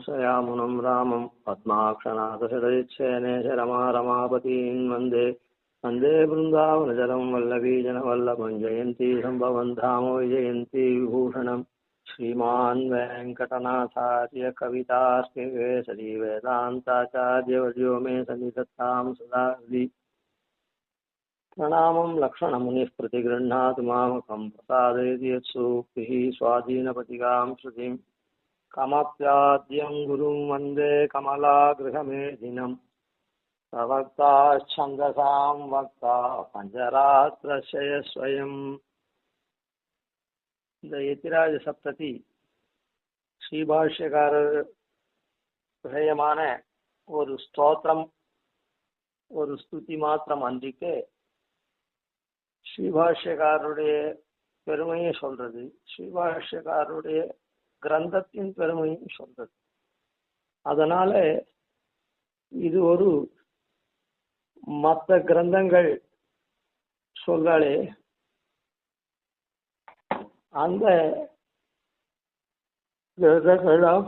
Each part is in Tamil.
शयामुनं रामं पद्माक्षनाथशतैच्छेने रमापतीन् वन्दे वन्दे वृन्दावनचरं वल्लवीजनवल्लभं जयन्ती सम्भवं धाम विजयन्ती विभूषणम् श्रीमान् वेङ्कटनाथार्य कवितास्मिवेशरी वेदान्ताचार्यवर्यो मे सन्निधत्तां सदा हृदि प्रणामं लक्ष्मणमुनिः प्रतिगृह्णातु मामकं प्रसादयति यत्सूक्तिः स्वाधीनपतिकां श्रुतिम् कमप्याद्यं गुरुं वन्दे कमलागृहमेधिनं प्रवक्ताश्छन्दसां वक्ता पञ्चरात्रस्य स्वयम्. இந்த யதிராஜ சப்ததி ஸ்ரீபாஷ்யக்காரர் விஷயமான ஒரு ஸ்தோத்திரம், ஒரு ஸ்துதி மாத்திரம் அன்றிக்கு ஸ்ரீபாஷ்யக்காரருடைய பெருமையை சொல்றது, ஸ்ரீபாஷ்யக்காரருடைய கிரந்தத்தின் பெருமையும் சொல்றது. அதனால இது ஒரு மற்ற கிரந்தங்கள் சொல்லாலே அந்த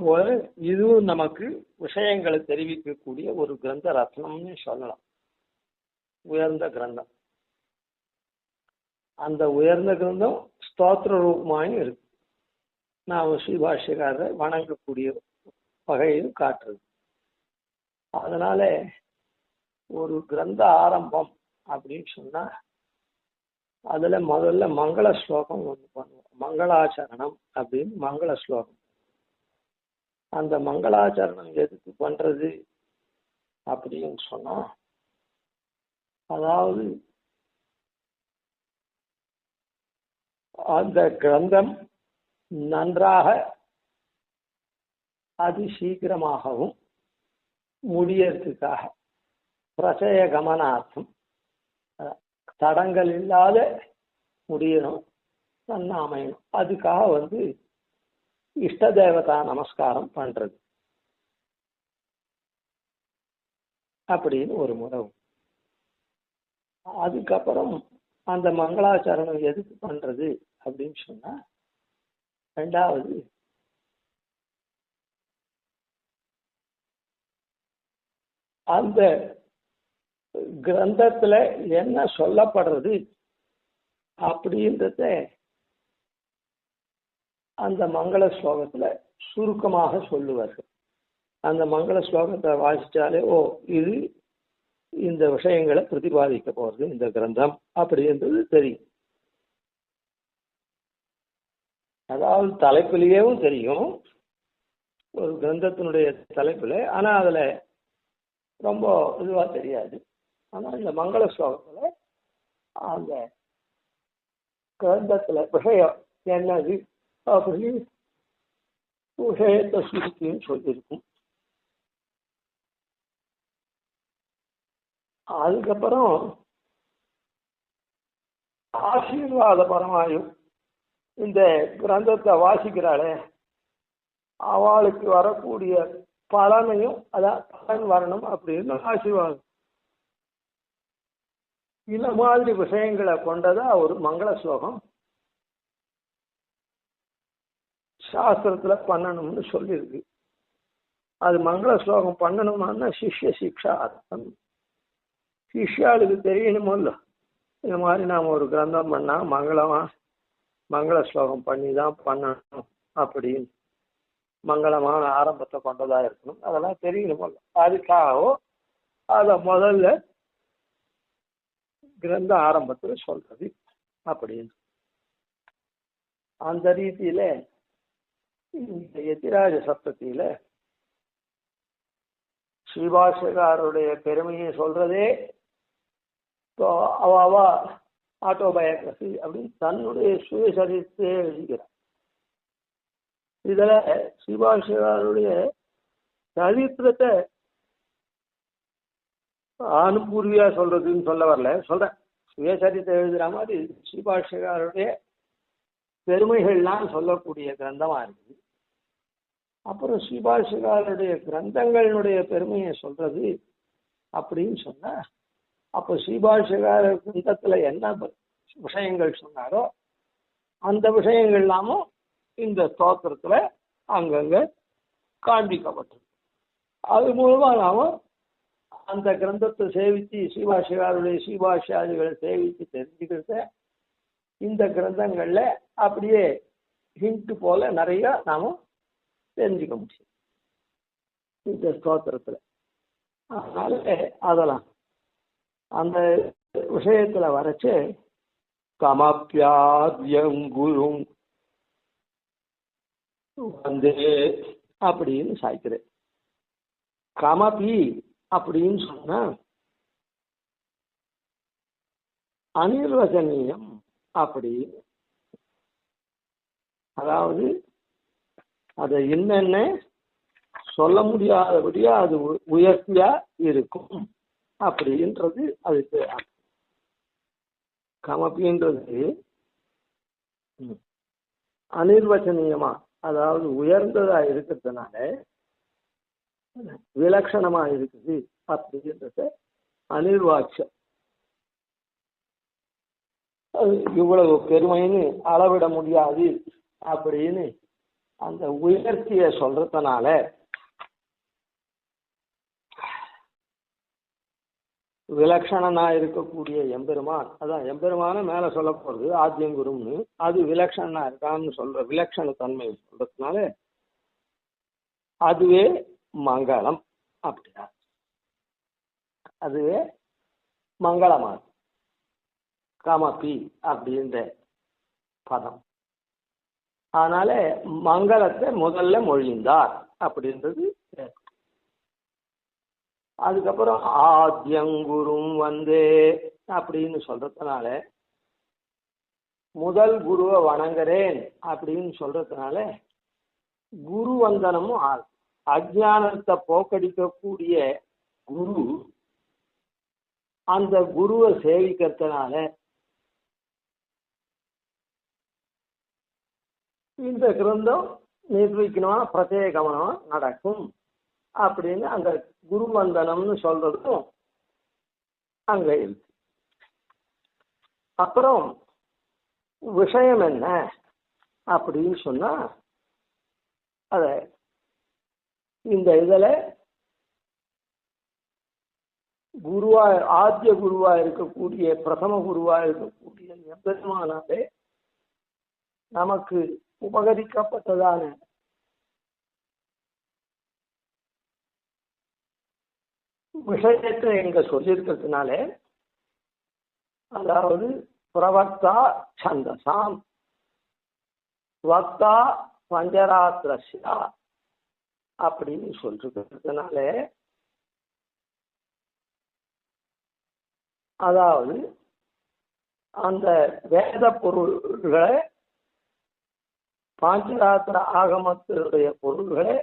போல இதுவும் நமக்கு விஷயங்களை தெரிவிக்கக்கூடிய ஒரு கிரந்த ரத்னம்னு சொல்லலாம். உயர்ந்த கிரந்தம். அந்த உயர்ந்த கிரந்தம் ஸ்தோத்திர ரூபமாயும் இருக்கு. நாம் ஸ்ரீபாஷ்யக்காரரை வணங்கக்கூடிய வகையில் காட்டுறது. அதனால ஒரு கிரந்த ஆரம்பம் அப்படின்னு சொன்னா அதுல முதல்ல மங்கள ஸ்லோகம் ஒன்று பண்ணுவோம். மங்களாச்சரணம் அப்படின்னு மங்கள ஸ்லோகம். அந்த மங்களாச்சரணம் எதுக்கு பண்றது அப்படின்னு சொன்னா, அதாவது அந்த கிரந்தம் நன்றாக அதி சீக்கிரமாகவும் முடியறதுக்காக பிரசய கமனார்த்தம் தடங்கள் இல்லாத முடியணும், நன்னா அமையணும். அதுக்காக இஷ்ட தேவதா நமஸ்காரம் பண்றது அப்படின்னு ஒரு முறை. அதுக்கப்புறம் அந்த மங்களாச்சரணம் எதுக்கு பண்றது அப்படின்னு சொன்னா, ரெண்டாவது அந்த கிரந்தத்துல என்ன சொல்லப்படுறது அப்படின்றத அந்த மங்கள ஸ்லோகத்துல சுருக்கமாக சொல்லுவார்கள். அந்த மங்கள ஸ்லோகத்தை வாசிச்சாலே இது இந்த விஷயங்களை பிரதிபாதிக்க போறது இந்த கிரந்தம் அப்படின்றது தெரியும். அதாவது தலைப்பிலேயும் தெரியும் ஒரு கிரந்தத்தினுடைய தலைப்புல, ஆனா அதுல ரொம்ப இதுவா தெரியாது. ஆனா இந்த மங்கள ஸ்லோகத்துல அந்த கிரந்தத்துல விஷயம் என்னது அப்படின்னு விஷயத்தை சுருக்கின்னு சொல்லியிருக்கும். அதுக்கப்புறம் ஆசீர்வாத பரமாயும் இந்த கிரந்தத்தை வாசிக்கிறாளே அவளுக்கு வரக்கூடிய பலனையும், அதான் பலன் வரணும் அப்படின்னு ஆசீர்வாதம், இந்த மாதிரி விஷயங்களை கொண்டதா ஒரு மங்கள ஸ்லோகம் சாஸ்திரத்துல பண்ணணும்னு சொல்லியிருக்கு. அது மங்கள ஸ்லோகம் பண்ணணும்னா சிஷ்ய சிக்ஷா அர்த்தம். சிஷ்யாளுக்கு தெரியணுமோ இல்லை, இந்த மாதிரி நாம் ஒரு கிரந்தம் பண்ணா மங்கள ஸ்லோகம் பண்ணி தான் பண்ணணும் அப்படின்னு, மங்களமான ஆரம்பத்தை கொண்டதா இருக்கணும், அதெல்லாம் தெரியணுமோ இல்லை. அதுக்காகவோ அதை முதல்ல கிரந்த ஆரம்பத்துல சொல்றது அப்படின்னு. அந்த ரீதியில இந்த யதிராஜ சப்தத்தில ஸ்ரீபாஷ்யக்காரருடைய பெருமையை சொல்றதே அவ ஆட்டோபயோகிராபி அப்படின்னு தன்னுடைய சுயசரித்தை எழுதிக்கிறார். இதுல ஸ்ரீபாஷ்யக்காரருடைய சரித்திரத்தை அனுபூர்வியா சொல்றதுன்னு சொல்ல வரல, சொல்றேன். சுயசரித்தை எழுதுற மாதிரி ஸ்ரீபாஷ்யக்காரருடைய பெருமைகள்லாம் சொல்லக்கூடிய கிரந்தமா இருக்குது. அப்புறம் ஸ்ரீபாஷ்யக்காரருடைய கிரந்தங்களுடைய பெருமையை சொல்றது அப்படின்னு சொன்னா, அப்போ ஸ்ரீபாஷ்யக்கார கிரந்தத்துல என்ன விஷயங்கள் சொன்னாரோ அந்த விஷயங்கள் எல்லாமும் இந்த ஸ்தோத்திரத்துல அங்கங்க காண்பிக்கப்பட்டது. அது மூலமா நாம அந்த கிரந்தத்தை சேவித்து ஸ்ரீபாஷ்யக்காரருடைய ஸ்ரீபாஷ்யாதிகளை சேவித்து தெரிஞ்சுக்கிறத இந்த கிரந்தங்கள்ல அப்படியே ஹிண்ட் போல நிறைய நாம தெரிஞ்சுக்க முடியும் இந்த ஸ்தோத்திரத்துல. அதனால அதெல்லாம் அந்த விஷயத்துல வரைச்சு கமப்பியாத்யங்குரும் வந்து அப்படின்னு சாய்க்கிறேன். கமபி அப்படின்னு சொன்னா அனிர்வசனீயம் அப்படி, அதாவது அதை என்னென்ன சொல்ல முடியாதபடியா அது உயர்த்தியா இருக்கும் அப்படின்றது அதுக்கு கமப்பின்றது அனிர்வச்சனீயமா, அதாவது உயர்ந்ததா இருக்கிறதுனால விலட்சணமா இருக்குது அப்படின்றத அனிர்வாட்சம். இவ்வளவு பெருமைன்னு அளவிட முடியாது அப்படின்னு அந்த உயர்த்திய சொல்றதுனால விலட்சணனா இருக்கக்கூடிய எம்பெருமான், அதான் எம்பெருமான மேல சொல்ல போறது ஆத்தியங்குரும்னு, அது விலட்சணனா இருக்கான்னு சொல்ற விலட்சண தன்மை சொல்றதுனால அதுவே மங்களம் அப்படியா, அதுவே மங்களமா கமபி அப்படின்ற பதம். அதனால மங்களத்தை முதல்ல மொழிந்தார் அப்படின்றது. அதுக்கப்புறம் ஆத்யங்குரும் வந்து அப்படின்னு சொல்றதுனால முதல் குருவை வணங்குறேன் அப்படின்னு சொல்றதுனால குரு வந்தனமும் அஜ்ஞானத்தை போக்கடிக்கக்கூடிய குரு, அந்த குருவை சேவிக்கிறதுனால இந்த கிரந்தம் நிர்வகிக்கணுமா பிரத்யேகமா நடக்கும் அப்படின்னு அந்த குரு வந்தனம்னு சொல்றதும் அங்க இருக்கு. அப்புறம் விஷயம் என்ன அப்படின்னு சொன்னா அத இந்த இதுல குருவா ஆத்திய குருவா இருக்கக்கூடிய பிரதம குருவா இருக்கக்கூடிய எம்பெருமானாலே நமக்கு உபகரிக்கப்பட்டதான விஷயத்தை எங்க சொல்லியிருக்கிறதுனால, அதாவது பிரவக்தா சந்தசாம் வக்தா பஞ்சராத்திரஸ்யா அப்படின்னு சொல்லிருக்கிறதுனால, அதாவது அந்த வேத பொருள்களை பாஞ்சராத்திர ஆகமத்தினுடைய பொருள்களை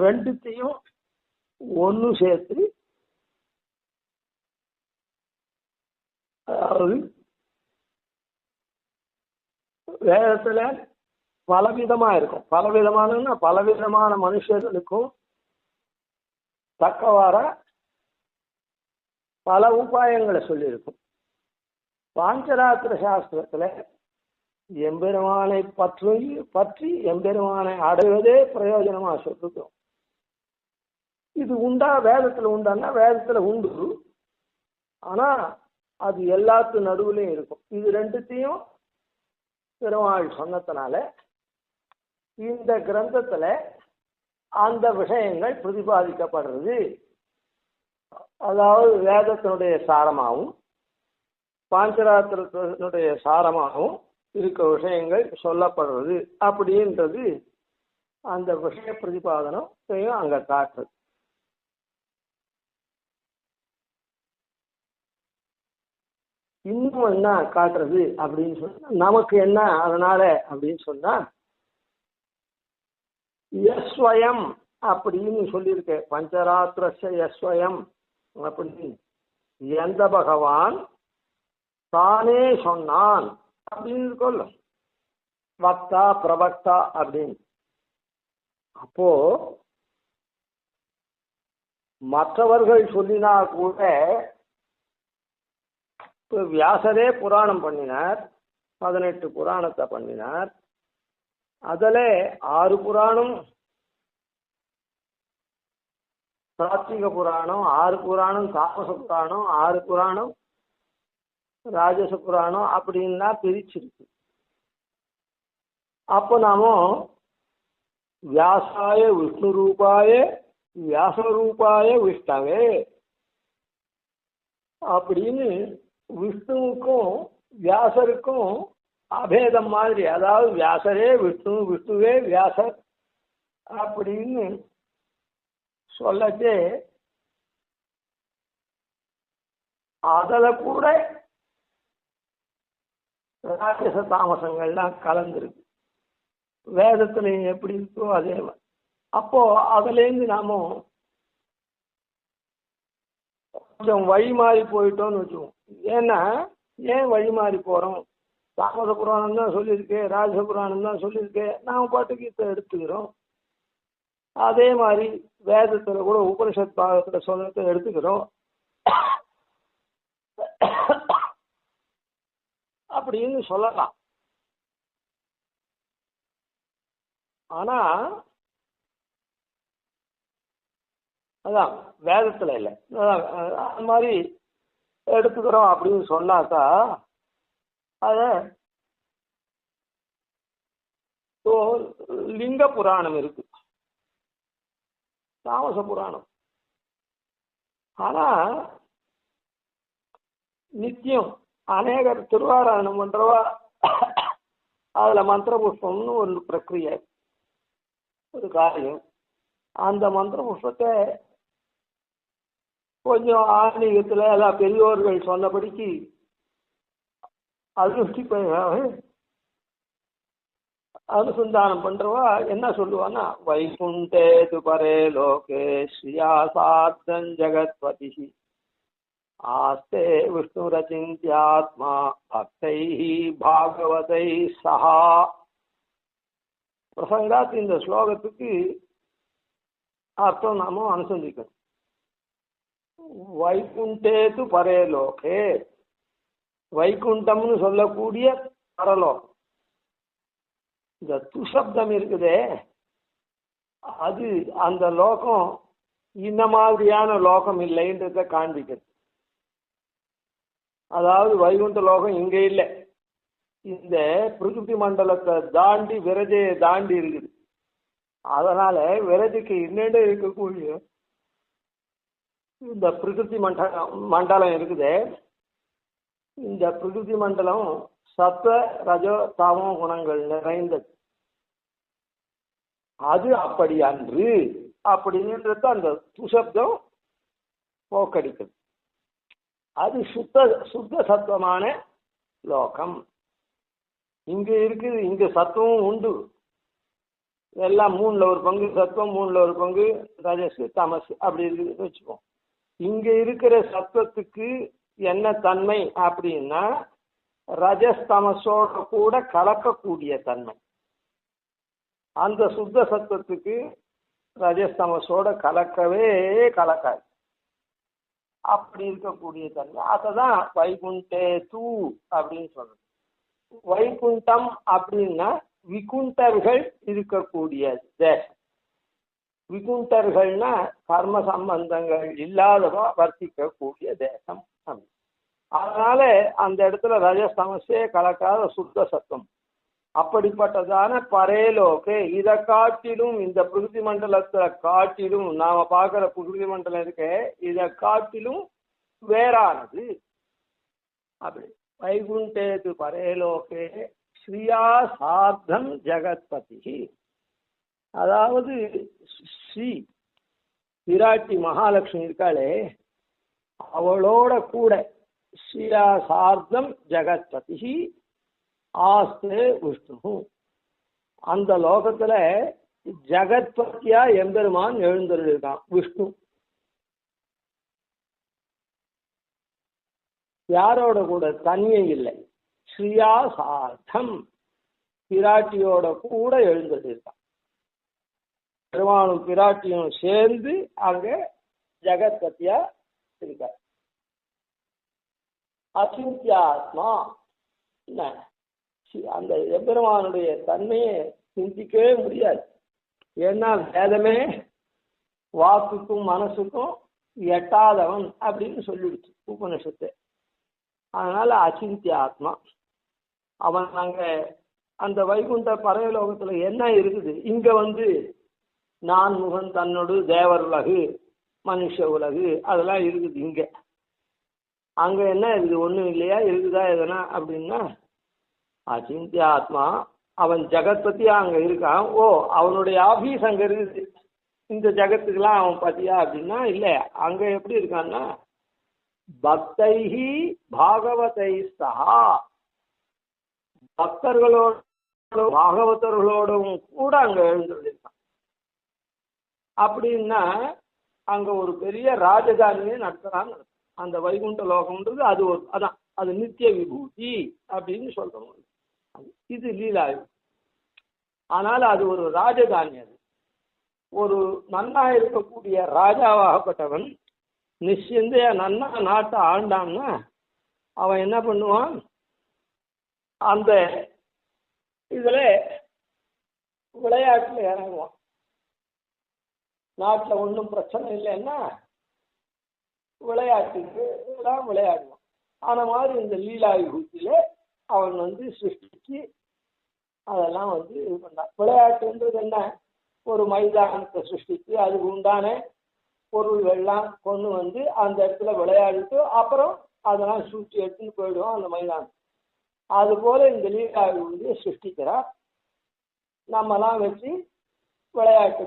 ரெண்டுத்தையும் ஒன்னு சேர்த்து, அதாவது வேதத்துல பலவிதமா இருக்கும், பலவிதமான மனுஷர்களுக்கும் தக்கவாற பல உபாயங்களை சொல்லியிருக்கும். பாஞ்சராத்திர சாஸ்திரத்துல எம்பெருமானை பற்றி எம்பெருமானை அடைவதே பிரயோஜனமா சொல்லிருக்கோம். இது உண்டா வேதத்துல உண்டான்னா வேதத்துல உண்டு, ஆனா அது எல்லாத்து நடுவுலையும் இருக்கும். இது ரெண்டுத்தையும் பெருமாள் சொன்னதுனால இந்த கிரந்தத்துல அந்த விஷயங்கள் பிரதிபாதிக்கப்படுறது. அதாவது வேதத்தினுடைய சாரமாகவும் பாஞ்சராத்திரத்தினுடைய சாரமாகவும் இருக்க விஷயங்கள் சொல்லப்படுறது அப்படின்றது அந்த விஷய பிரதிபாதனம் அங்க காட்டுறது. இன்னும் என்ன காட்டுறது அப்படின்னு சொன்னா, நமக்கு என்ன அதனால அப்படின்னு சொன்னா, யஸ்வயம் அப்படின்னு சொல்லியிருக்க, பஞ்சராத்திரஸ்ய யஸ்வயம் அப்படின்னு எந்த பகவான் தானே சொன்னான் அப்படின்னு இருக்கோல்ல, வக்தா பிரவக்தா அப்படின்னு. அப்போ மற்றவர்கள் சொல்லினா கூட, வியாசரே புராணம் பண்ணினார், 18 புராணத்தை பண்ணினார். அதில் 6 புராணம் சாத்விக புராணம் 6 புராணம், தாமச புராணம் 6 புராணம், ராஜச புராணம் அப்படின்லாம் பிரிச்சிருக்கு. அப்போ நாம வியாசாய விஷ்ணு ரூபாய வியாசரூபாய விஷ்ணவே அப்படின்னு விஷ்ணுவுக்கும் வியாசருக்கும் அபேதம் மாதிரி, அதாவது வியாசரே விஷ்ணு, விஷ்ணுவே வியாசர் அப்படின்னு சொல்லச்சே அதில் கூட ராஜச தாமசங்கள்லாம் கலந்துருக்கு. வேதத்துல எப்படி இருக்கோ அதே அப்போ அதுலேருந்து நாம கொஞ்சம் வழி மாறி போயிட்டோம்னு வச்சுக்கோம். ஏன்னா ஏன் வழி மாறி போறோம்? தாமச புராணம் தான் சொல்லியிருக்கேன், ராஜச புராணம் தான் சொல்லியிருக்கேன், நாம பாட்டுக்கு இப்போ எடுத்துக்கிறோம். அதே மாதிரி வேதத்துல கூட உபனிஷத் பாகத்துல சொல்றதை எடுத்துக்கிறோம் அப்படின்னு சொல்லலாம். ஆனா அதான் வேதத்துல இல்லை, அது மாதிரி எடுத்துக்கிறோம் அப்படின்னு சொன்னாக்கா அத லிங்க புராணம் இருக்கு, தாமச புராணம். ஆனா நித்தியம் அநேகர் திருவாராயணம் பண்றவா அதுல மந்திர புஷ்பம்னு ஒரு பிரக்கிரியை, ஒரு காரியம். அந்த மந்திர புஷ்பத்தை கொஞ்சம் ஆன்மீகத்துல எல்லாம் பெரியோர்கள் சொன்னபடிக்கு அனுசந்தானம் பண்றவா என்ன சொல்லுவான்னா, வைகுண்டேது பரே லோகே ஸ்ரீயாசார்த்தம் ஜெகத்பதி ஆஸ்தே விஷ்ணுரசிந்தியாத்மா பக்தை பாகவதை சஹா. பிரசங்காத் இந்த ஸ்லோகத்துக்கு அர்த்தம் நாம அனுசந்திக்கணும். வைகுண்டேது பரே லோகே, வைகுண்டம்னு சொல்லக்கூடிய பரலோகம். இந்த துசப்தம் இருக்குதே அது அந்த லோகம் இந்த மாதிரியான லோகம் இல்லைன்றத காண்பிக்கிறது. அதாவது வைகுண்ட லோகம் இங்க இல்லை, இந்த பிரகிருதி மண்டலத்தை தாண்டி விரஜையை தாண்டி இருக்குது. அதனால விரஜைக்கு இன்னொன்று இருக்கக்கூடிய இந்த பிரகிருதி மண்டலம் இருக்குது. இந்த பிரகிருதி மண்டலம் சத்வ ரஜோ தாமோ குணங்கள் நிறைந்தது. அது அப்படி அன்று அப்படின்றது அந்த துசப்தம் போக்கடிக்கிறது. அது சுத்த சத்துவமான லோகம் இங்க இருக்குது. இங்க சத்துவம் உண்டு, எல்லாம் 3ல் 1 பங்கு சத்துவம், 3ல் 1 பங்கு ரஜஸ் தமஸ் அப்படி இருக்குதுன்னு வச்சுப்போம். இங்க இருக்கிற சத்துவத்துக்கு என்ன தன்மை அப்படின்னா ரஜஸ் தமசோட கூட கலக்கக்கூடிய தன்மை. அந்த சுத்த சத்துவத்துக்கு ரஜஸ் தமசோட கலக்கவே கலக்காது, அப்படி இருக்கக்கூடிய தன்மை. அததான் வைகுண்டே தூ அப்படின்னு சொல்றது. வைகுண்டம் அப்படின்னா விகுண்டர்கள் இருக்கக்கூடிய தேசம். விகுண்டர்கள்னா கர்ம சம்பந்தங்கள் இல்லாதவா வர்த்திக்கக்கூடிய தேசம். அதனால அந்த இடத்துல ரஜஸ்தமசே கலக்காத சுத்த சத்தம். அப்படிப்பட்டதான பரேலோகே, இதை காட்டிலும் இந்த பிரகிருதி மண்டலத்தை காட்டிலும் நாம பார்க்கிற பிரகிருதி மண்டலம் இருக்க இதை காட்டிலும் வேறானது. அப்படி வைகுண்டேது பரேலோகே ஸ்ரீயா சார்த்தம் ஜெகத்பதி. அதாவது ஸ்ரீ பிராட்டி மகாலட்சுமி இருக்காளே அவளோட கூட ஸ்ரீயா சார்த்தம் ஜெகத்பதி ஆஸ்தே விஷ்ணு. அந்த லோகத்துல ஜெகத்பதியா எம்பெருமான் எழுந்திருக்கான் விஷ்ணு. யாரோட கூட? தனியே இல்லை, ஸ்ரீயா சார்த்தம் பிராட்டியோட கூட எழுந்திருக்கான். பெருமானும் பிராட்டியும் சேர்ந்து அங்க ஜெகத்பதியா இருக்கார். அசிந்தியாத்மா, அந்த எம்பெருமானுடைய தன்மையை சிந்திக்கவே முடியாது. ஏன்னா வேதமே வாக்குக்கும் மனசுக்கும் எட்டாதவன் அப்படின்னு சொல்லிடுச்சு உபனிஷத்து. அதனால அச்சிந்திய ஆத்மா அவன். அங்க அந்த வைகுண்ட பரவலோகத்துல என்ன இருக்குது? இங்க நான் முகன் தன்னோடு தேவர் உலகு மனுஷ உலகு அதெல்லாம் இருக்குது. இங்க அங்க என்ன இருக்குது? ஒண்ணும் இல்லையா? இருக்குதா எதனா அப்படின்னா அச்சிந்திய ஆத்மா அவன் ஜெகத்பத்தியா அங்க இருக்கான். ஓ, அவனுடைய ஆபீஸ் அங்க இருக்குது. இந்த ஜெகத்துக்கெல்லாம் அவன் பத்தியா அப்படின்னா இல்ல. அங்க எப்படி இருக்கான்னா பக்தைஹி பாகவதை சஹா, பக்தர்களோட பாகவதர்களோடும் கூட அங்க எழுந்திருக்கான். அப்படின்னா அங்க ஒரு பெரிய ராஜதானியை நடத்துறான்னு அந்த வைகுண்ட லோகம்ன்றது. அது ஒரு அதான் அது நித்திய விபூதி அப்படின்னு சொல்றோம். இது லீலா. ஆனால் அது ஒரு ராஜதானி. அது ஒரு நன்னா இருக்கக்கூடிய ராஜாவாகப்பட்டவன் நிச்சயந்தைய நன்னா நாட்டை ஆண்டான்னா அவன் என்ன பண்ணுவான்? அந்த இதுல விளையாட்டுல இறங்குவான். நாட்டில் ஒன்றும் பிரச்சனை இல்லைன்னா விளையாட்டுக்கு எல்லாம் விளையாடுவான். ஆன மாதிரி இந்த லீலா விபூதியில அவன் சிருஷ்டிக்கு அதெல்லாம் இது பண்ணான். விளையாட்டுன்றது என்ன? ஒரு மைதானத்தை சிருஷ்டிச்சு அதுக்கு உண்டான பொருள்கள்லாம் கொண்டு அந்த இடத்துல விளையாடிட்டு அப்புறம் அதெல்லாம் சுற்றி எடுத்துன்னு போயிடுவோம் அந்த மைதானம். அது போல இந்த லீலா விபூதியை சிருஷ்டிக்கிறார். நம்மலாம் வச்சு விளையாட்டு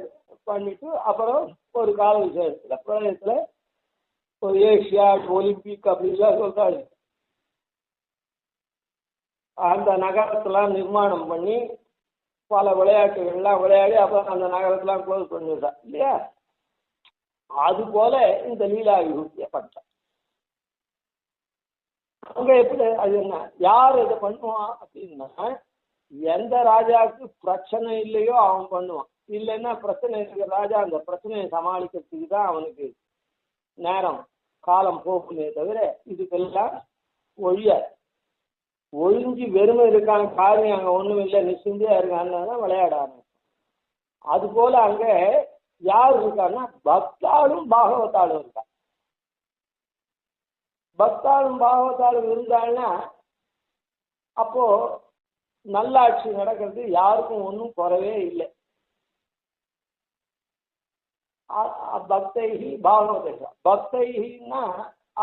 பண்ணிட்டு அப்புறம் ஒரு கால விசேஷத்துல பிரளயத்துல ஒரு ஏசியா ஒலிம்பிக் அப்படிலாம் சொல்றாரு. அந்த நகரத்தெல்லாம் நிர்மாணம் பண்ணி பல விளையாட்டுகள்லாம் விளையாடி அப்புறம் அந்த நகரத்தெல்லாம் க்ளோஸ் பண்ணிடுறா இல்லையா? அது போல இந்த லீலா விபூதியை பண்றான். அங்க எப்படி அது என்ன? யார் இதை பண்ணுவான் அப்படின்னா எந்த ராஜாவுக்கு பிரச்சனை இல்லையோ அவன் பண்ணுவான். இல்லைன்னா பிரச்சனை இருக்கிற ராஜா அந்த பிரச்சனையை சமாளிக்கிறதுக்கு தான் அவனுக்கு நேரம் காலம் போக்குமே தவிர இதுக்கெல்லாம் ஒழிஞ்சு வெறுமை இருக்கான காரியம் அங்கே ஒன்றும் இல்லை, நிச்சயந்தியா இருக்கான்னு விளையாட ஆரம்பிக்கும். அது போல அங்க யார் இருக்கான்னா பக்தாளும் பாகவதாளும் இருக்கா. பக்தாளும் பாகவதாளும் இருந்தாள்னா அப்போ நல்லாட்சி நடக்கிறது, யாருக்கும் ஒன்றும் குறவே இல்லை. பக்தைஹி பாகவதா. பக்தைஹின்னா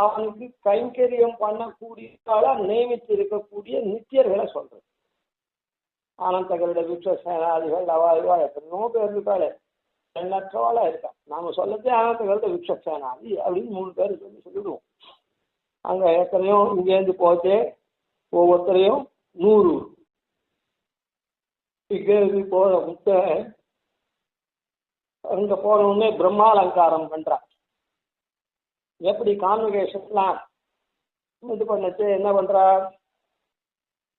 அவனுக்கு கைங்கரியம் பண்ணக்கூடியதால நியமித்து இருக்கக்கூடிய நித்தியர்களை சொல்றது. ஆனந்தகருட விக்ஷசேனாதிகள் அவாய்வா எத்தனையோ பேர் இருக்காளே, எண்ணற்றவாளா இருக்கா. நாம சொல்லத்தே ஆனந்தகருட விக்ஷசேனாதி அப்படின்னு 3 பேர் சொல்லிடுவோம். அங்க எத்தனையோ இங்கேருந்து போச்சே ஒவ்வொருத்தரையும் 100 இங்கேருந்து போற முத்த அங்க போன உடனே பிரம்மாலங்காரம் பண்றான். எப்படி கான்வகேஷன்லாம் இது பண்ணச்சு என்ன பண்றா?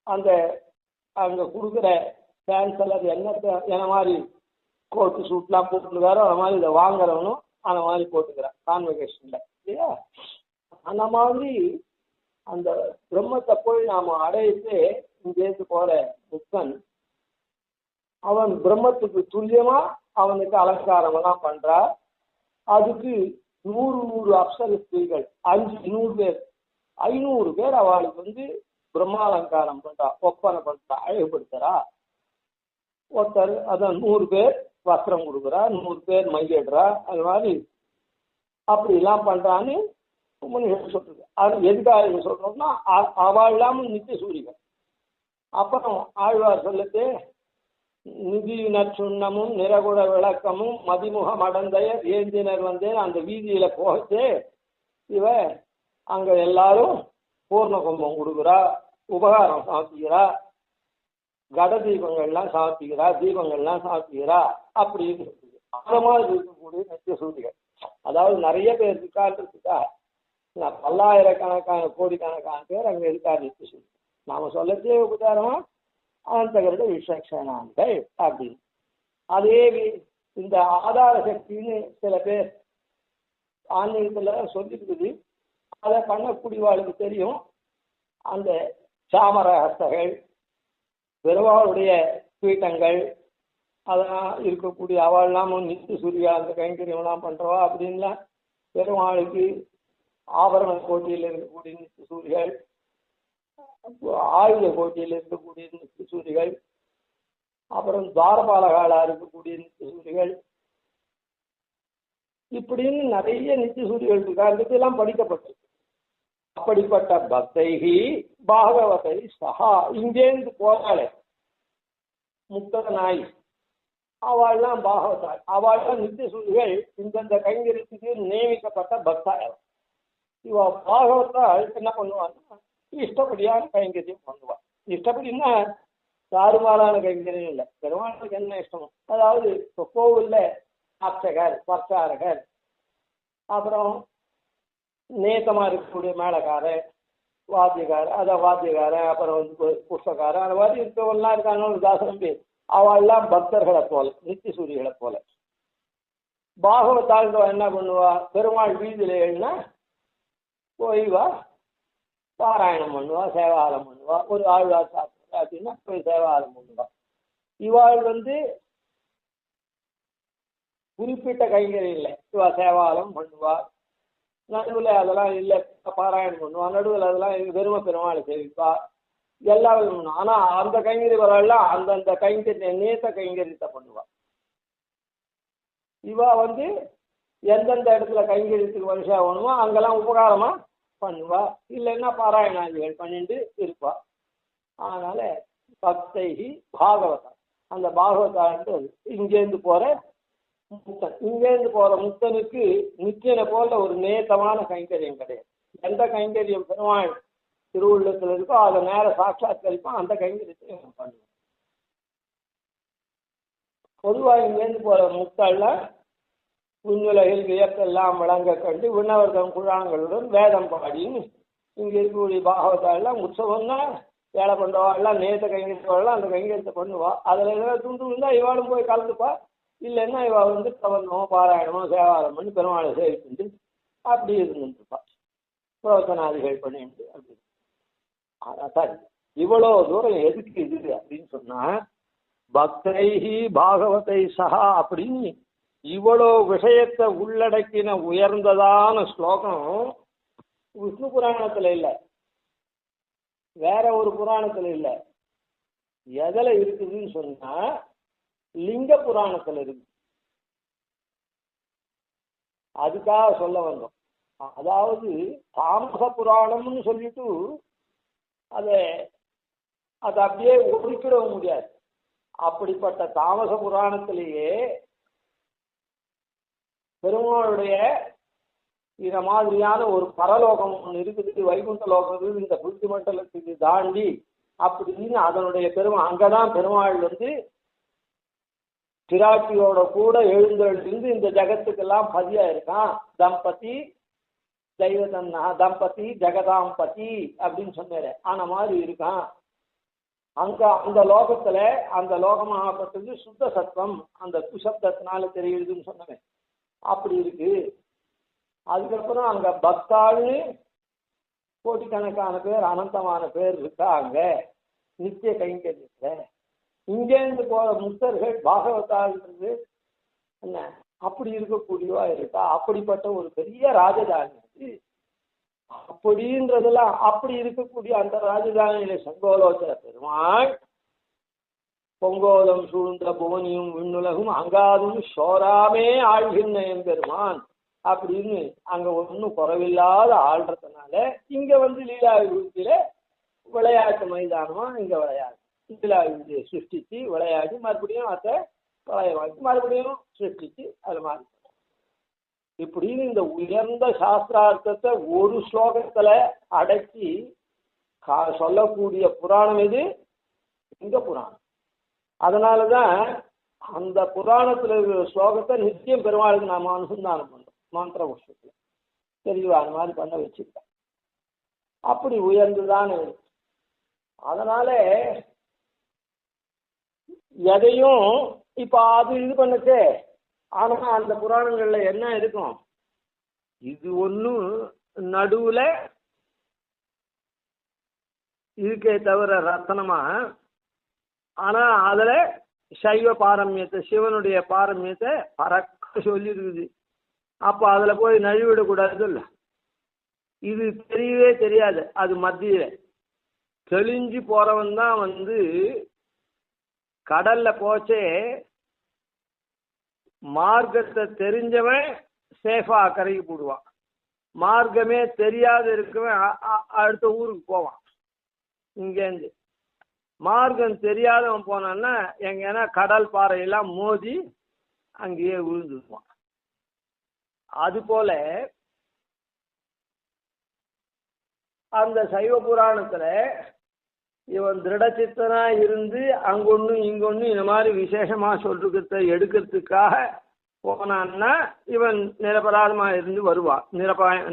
அந்த அங்க கொடுக்குற கேன்சல் அது என்ன மாதிரி கோட்டு சூட்லாம் போட்டுருக்காரோ அது மாதிரி இதை வாங்குறவனும் அந்த மாதிரி போட்டுக்கிறான் கான்வகேஷன்ல இல்லையா? அந்த மாதிரி அந்த பிரம்மத்தை போய் நாம அடையிட்டு இங்கேருந்து போற புத்தன் அவன் பிரம்மத்துக்கு துல்லியமா அவனுக்கு அலங்காரம் எல்லாம் பண்றா. அதுக்கு 100 அப்சர ஸ்திரீகள் 500 பேர் 500 பேர் அவளுக்கு பிரம்மாலங்காரம் பண்றா, ஒப்பனை பண்றா, அழகுபடுத்துறா. ஒருத்தர் அதான் 100 பேர் வஸ்திரம் கொடுக்குறா, 100 பேர் மையிடுறா. அது மாதிரி அப்படி எல்லாம் பண்றான்னு சொல்றது. அது எதுக்காக சொல்றோம்னா அவள் இல்லாமல் நித்திய சூரியன். அப்புறம் ஆழ்வார் சொல்லுது நிதி நற்றுண்ணமும் நிறகுட விளக்கமும் மதிமுகம் அடந்தைய ஏந்தினர் அந்த வீதியில போச்சு. இவ அங்க எல்லாரும் பூர்ண கும்பம் கொடுக்குறா, உபகாரம் சாப்பிக்கிறா, கட தீபங்கள்லாம் சாப்பிக்கிறா, தீபங்கள்லாம் சாப்பிக்கிறா அப்படின்னு சொல்லுது. அந்த மாதிரி இருக்கக்கூடிய நித்திய சூரியன். அதாவது நிறைய பேர் இருக்காருக்கா, பல்லாயிரக்கணக்கான கோடிக்கணக்கான பேர் அங்க இருக்காரு நித்திய சூரியன். நாம சொல்லத்தே உபச்சாரமா அனந்தகருட விசேஷனாங்கள் அப்படின்னு. அதே இந்த ஆதார சக்தின்னு சில பேர் ஆன்மீகத்துல சொல்லிருக்குது. அதை பண்ணக்கூடியவாளுக்கு தெரியும். அந்த சாமரஹஸ்தர்கள், பெருமாளுடைய பீட்டங்கள், அதெல்லாம் இருக்கக்கூடிய அவள்லாம் நித்திய சூரியா அந்த கைங்கரியம்லாம் பண்றவா அப்படின்லாம் பெருமாளுக்கு ஆபரண கோட்டியில் இருக்கக்கூடிய நித்திய சூரிகள், ஆயுத கோட்டியில் இருக்கக்கூடிய நித்திய சூரிகள், அப்புறம் துவாரபாலகாலா இருக்கக்கூடிய நித்திய சூரிகள், இப்படின்னு நிறைய நித்திய சூரிகள் இருக்கா. இதெல்லாம் படிக்கப்பட்டு அப்படிப்பட்ட பக்தைகி பாகவதை சஹா இங்கேருந்து போறாளே முக்தனாய் அவள்லாம் பாகவதாள். அவள்லாம் நித்திய சூரிகள் இந்தந்த கைங்கரியத்துக்கு நியமிக்கப்பட்ட பக்தாள். இவ பாகவத்தாள் என்ன பண்ணுவான்னா இஷ்டப்படியான கைங்கரியம் பண்ணுவாள். இஷ்டப்படின்னா தாறுமாறான கைங்கரியம் இல்லை, பெருமாளுக்கு என்ன இஷ்டமோ. அதாவது இப்போ கோவில்ல அர்ச்சகர், பிரச்சாரகர், அப்புறம் நேசமா இருக்கக்கூடிய மேளக்காரர், வாத்தியக்காரர், அப்புறம் புஷ்பக்காரர், அந்த மாதிரி இருக்கவங்கலாம் இருக்காங்க தாசனம் பேர். அவள்லாம் பக்தர்களை போல, நித்திய சூரிகளை போல. பாகவத்தாள் என்ன பண்ணுவா, பெருமாள் வீதியில எழுனா போய் வா பாராயணம் பண்ணுவா, சேவாலம் பண்ணுவா. ஒரு ஆழ்வார் சாப்பிட்றா அப்படின்னா போய் சேவாலம் பண்ணுவா. இவாள் குறிப்பிட்ட கைங்கரியம் இல்லை. இவா சேவாலம் பண்ணுவா, நடுவில் அதெல்லாம் இல்லை பாராயணம் பண்ணுவா, நடுவில் அதெல்லாம் வெறும பெருமாளை சேவிப்பா, எல்லாரும் பண்ணுவா. ஆனால் அந்த கைங்கறி வரலாம் அந்தந்த கைங்கரிய நேச கைங்கரியத்தை பண்ணுவா. இவா எந்தெந்த இடத்துல கைங்கரியத்துக்கு வருஷா வேணுமோ அங்கெல்லாம் உபகாரமா பண்ணுவா, இல்லைன்னா பாராயணாதிகள் பண்ணிட்டு இருப்பா. அதனால பக்தைகி பாகவதா, அந்த பாகவதான்ட்டு இங்கேருந்து போற முக்தன். இங்கேருந்து போற முக்தனுக்கு நித்தியனை போல ஒரு நேசமான கைங்கரியம் கிடையாது. எந்த கைங்கரியம் பெருமாள் திருவுள்ளத்தில் இருக்கோ அதை நேர சாட்சாத்கரிப்போம், அந்த கைங்கரியத்தை பண்ணுவோம். பொதுவாக இங்கேருந்து போற முக்தாள்ல விண்ணுலகில் வியப்பெல்லாம் விளங்க கண்டு விண்ணவர்தம் குழாங்களுடன் வேதம் பாடின்னு இங்கே இருக்கக்கூடிய பாகவதாள்லாம் உற்சவம்னா வேலை பண்ணுறவாள்லாம் நேற்ற கைங்கரியவாள்லாம் அந்த கைங்கரியத்தை பண்ணுவா. அதில் ஏதாவது துண்டு இருந்தால் இவாளும் போய் கலந்துப்பா, இல்லைன்னா இவா பிரபந்தமோ பாராயணமோ சேவாரம் பண்ணி பெருமாளை சேவிச்சுட்டு அப்படி இருந்துருப்பா, பிரவச்சனாதிகள் பண்ணிட்டு அப்படி. சாரி, இவ்வளோ தூரம் எதுக்கு இது அப்படின்னு சொன்னா பக்தைஹி பாகவதை சஹா அப்படின்னு இவ்வளோ விஷயத்தை உள்ளடக்கின உயர்ந்ததான ஸ்லோகம் விஷ்ணு புராணத்துல இல்லை, வேற ஒரு புராணத்துல இல்லை. எதில் இருக்குதுன்னு சொன்னா லிங்க புராணத்துல இருக்கு. அதுக்காக சொல்ல வந்தோம். அதாவது தாமச புராணம்னு சொல்லிட்டு அதை அப்படியே ஒதுக்கிடவும் முடியாது. அப்படிப்பட்ட தாமச புராணத்திலேயே பெருமாளுடைய இந்த மாதிரியான ஒரு பரலோகம் ஒன்று இருக்குது, வைகுண்ட லோகம் இருக்குது, இந்த புத்தி மண்டலத்துக்கு தாண்டி அப்படின்னு அதனுடைய பெருமை. அங்கதான் பெருமாள் பிராட்டியோட கூட எழுந்தெழுந்து இந்த ஜகத்துக்கெல்லாம் பதியா இருக்கான். தம்பதி தெய்வதன்னா தம்பதி ஜெகதாம்பதி அப்படின்னு சொன்னாரு, ஆன மாதிரி இருக்கான். அங்க அந்த லோகத்துல அந்த லோகமாகப்பட்டது சுத்த சத்தம், அந்த குசப்தத்தினால தெரியுதுன்னு சொன்னேன், அப்படி இருக்கு. அதுக்கப்புறம் அங்க பக்தாள்னு கோடிக்கணக்கான பேர், அனந்தமான பேர் இருக்கா அங்க நித்திய கைங்கரியத்துல. இங்கேருந்து போற முக்தர்கள் பாகவதாள்ன்றது என்ன அப்படி இருக்கக்கூடியவா இருக்கா. அப்படிப்பட்ட ஒரு பெரிய ராஜதானி அப்படின்றதெல்லாம் அப்படி இருக்கக்கூடிய அந்த ராஜதானியில சங்கோலோச்சர பெருமாள் பொங்கோலம் சூழ்ந்த புவனியும் விண்ணுலகும் அங்காதும் சோராமே ஆழ்கின்ற பெருமான் அப்படின்னு அங்க ஒன்றும் குறைவில்லாத ஆள்றதுனால இங்க லீலா விருத்தியில விளையாட்டு மைதானமா இங்க விளையாடு லீலா விருத்தியை சிருஷ்டிச்சு விளையாடி மறுபடியும் அதை பழையமாக்கி மறுபடியும் சிருஷ்டிச்சு அது மாதிரி இப்படின்னு இந்த உயர்ந்த சாஸ்திரார்த்தத்தை ஒரு ஸ்லோகத்துல அடக்கி சொல்லக்கூடிய புராணம் இது லிங்க புராணம். அதனாலதான் அந்த புராணத்துல இருக்கிற ஸ்லோகத்தை நித்தியம் பெருமாளுக்கு நாம அனுசந்தானம் பண்றோம் மந்திர புஷ்பத்துல. தெரியவா அந்த மாதிரி பண்ண வச்சுருக்கேன். அப்படி உயர்ந்துதான். அதனால எதையும் இப்ப அது இது பண்ணுச்சே, ஆனா அந்த புராணங்கள்ல என்ன இருக்கும், இது ஒன்றும் நடுவுல இருக்கே தவிர ரத்தனமா. ஆனா அதுல சைவ பாரமியத்தை, சிவனுடைய பாரமியத்தை பறக்க சொல்லியிருக்குது. அப்போ அதில் போய் நழுவிடக்கூடாது இல்லை. இது தெரியவே தெரியாது. அது மத்தியில தெளிஞ்சு போறவன் தான் கடல்ல போச்சே மார்க்கத்தை தெரிஞ்சவன் சேஃபா கரைக்கு போடுவான். மார்க்கமே தெரியாத இருக்கவன் அடுத்த ஊருக்கு போவான். இங்கேருந்து மார்க்கம் தெரியாதவன் போனான்னா எங்கன்னா கடல் பாறையெல்லாம் மோதி அங்கேயே விழுந்துருவான். அதுபோல அந்த சைவ புராணத்துல இவன் திருடச்சித்தனா இருந்து அங்கொன்னு இங்கொன்னு இந்த மாதிரி விசேஷமா சொல்றத எடுக்கிறதுக்காக போனான்னா இவன் நிரபராதமா இருந்து வருவான்.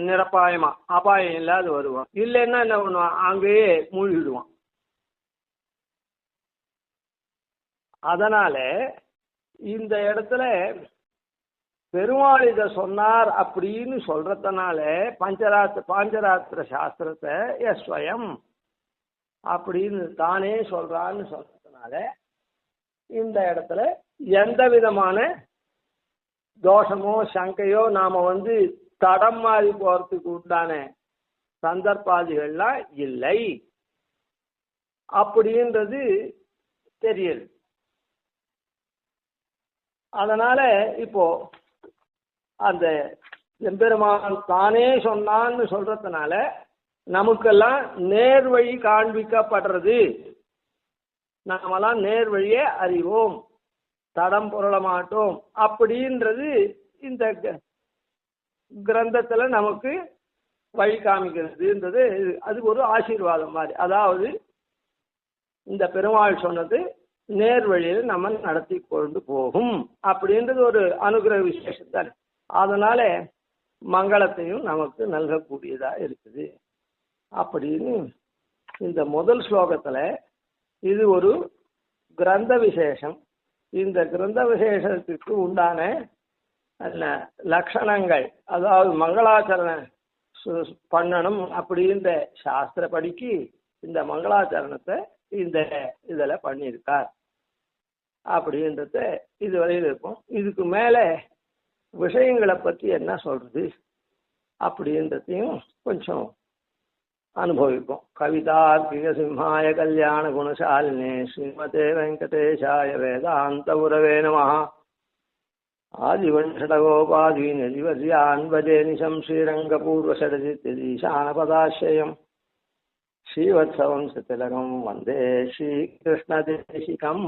நிரப்பாயமா அபாயம் இல்லாத வருவான். இல்லைன்னா என்ன பண்ணுவான், அங்கேயே மூழ்கிடுவான். அதனால இந்த இடத்துல பெருமாள் இதை சொன்னார் அப்படின்னு சொல்றதுனால பாஞ்சராத்திர சாஸ்திரத்தை ஸ்வயம் அப்படின்னு தானே சொல்றான்னு சொல்றதுனால இந்த இடத்துல எந்த விதமான தோஷமோ சங்கையோ நாம தடம் மாறி போறதுக்கு உண்டான சந்தர்ப்பாதிகள்லாம் இல்லை அப்படின்றது தெரியுது. அதனால இப்போ அந்த எம்பெருமான் தானே சொன்னான்னு சொல்றதுனால நமக்கெல்லாம் நேர்வழி காண்பிக்கப்படுறது. நாமெல்லாம் நேர்வழியே அறிவோம், தடம் புரள மாட்டோம் அப்படின்றது இந்த கிரந்தத்துல நமக்கு வழி காமிக்கிறதுன்றது அது ஒரு ஆசீர்வாதம் மாதிரி. அதாவது இந்த பெருமாள் சொன்னது நேர்வழியில் நம்ம நடத்தி கொண்டு போகும் அப்படின்றது ஒரு அனுகிரக விசேஷத்தான். அதனால மங்களத்தையும் நமக்கு நல்கக்கூடியதா இருக்குது அப்படின்னு இந்த முதல் ஸ்லோகத்துல இது ஒரு கிரந்த விசேஷம். இந்த கிரந்த விசேஷத்துக்கு உண்டான லட்சணங்கள், அதாவது மங்களாச்சரணம் பண்ணணும் அப்படின்ற சாஸ்திரப்படிக்கு இந்த மங்களாச்சரணத்தை இந்த இதுல பண்ணியிருக்கார் அப்படின்றத இதுவரையில் இருக்கும். இதுக்கு மேல விஷயங்களை பற்றி என்ன சொல்றது அப்படின்றதையும் கொஞ்சம் அனுபவிப்போம். கவிதார்க்கிக சிம்ஹாய கல்யாண குணசாலினே ஸ்ரீமதே வெங்கடேஷாய வேதாந்த குரவே நமஹ. ஆதிவன்ஷடகோபாதீன் அதிவர்யான் வதே நிசம் ஸ்ரீரங்கபூர்வஷடஜித்யதீசானபதாश्रयम् श्रीवत्सवं सतिलकं वन्दे श्रीकृष्णदेशिकम्.